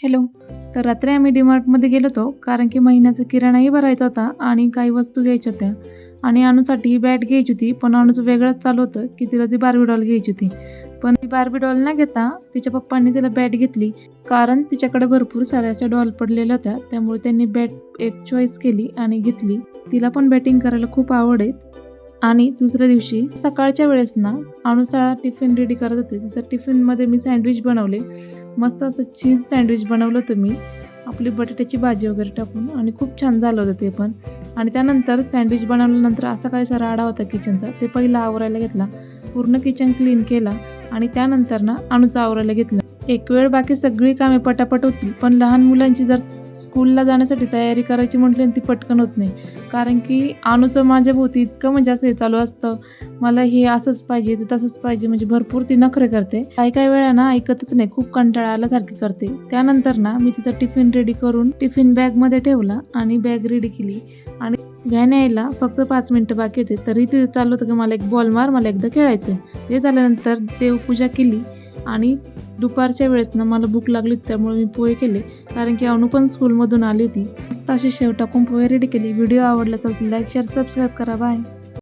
Hello. तर रात्री आम्ही डीमार्टमध्ये गेलो होतो, कारण की महिन्याचा किराणाही भरायचा होता आणि काही वस्तू घ्यायच्या होत्या. आणि अनुसाठी ही बॅट घ्यायची होती, पण अनुचं वेगळंच चालू होतं की तिला ती बार्बी डॉल घ्यायची होती. पण ती बार्बी डॉल न घेता तिच्या पप्पांनी तिला बॅट घेतली, कारण तिच्याकडे भरपूर साऱ्या अशा डॉल पडलेल्या होत्या. त्यामुळे त्यांनी बॅट एक चॉईस केली आणि घेतली. तिला पण बॅटिंग करायला खूप आवड आहे. आणि दुसऱ्या दिवशी सकाळच्या वेळेस ना अनुचा टिफिन रेडी करत होते. तिचा टिफिनमध्ये मी सँडविच बनवले. मस्त असं चीज सँडविच बनवलं होतं मी, आपली बटाट्याची भाजी वगैरे टाकून, आणि खूप छान झालं होतं ते पण. आणि त्यानंतर सँडविच बनवल्यानंतर असा काही सारा राडा होता किचनचा, ते पहिला आवरायला घेतला. पूर्ण किचन क्लीन केला आणि त्यानंतर ना अनुचं आवरायला घेतलं. एक वेळ बाकी सगळी कामे पटापट होतील, पण लहान मुलांची जर स्कूलला जाण्यासाठी तयारी करायची म्हटली ती पटकन होत नाही. कारण की अनुचं माझ्याभोवती इतकं म्हणजे असं हे चालू असतं, मला हे असंच पाहिजे, ते तसंच पाहिजे, म्हणजे भरपूर ती नखरे करते. काही वेळा ना ऐकतच नाही, खूप कंटाळा आल्यासारखी करते. त्यानंतर ना मी तिचा टिफिन रेडी करून टिफिन बॅगमध्ये ठेवला आणि बॅग रेडी केली. आणि व्हॅन यायला फक्त 5 मिनिटं बाकी होते, तरी ते चालू होतं की मला एक बॉल मार, मला एकदा खेळायचं आहे. ते झाल्यानंतर देवपूजा केली आणि दुपारच्या वेळेस ना मला भूक लागली, त्यामुळे मी पोहे केले, कारण की अनु पण स्कूलमधून आली होती. मस्त अशी शेव टाकून पोहे रेडी केली. व्हिडिओ आवडला असेल तर लाईक, शेअर, सबस्क्राईब करा. बाय.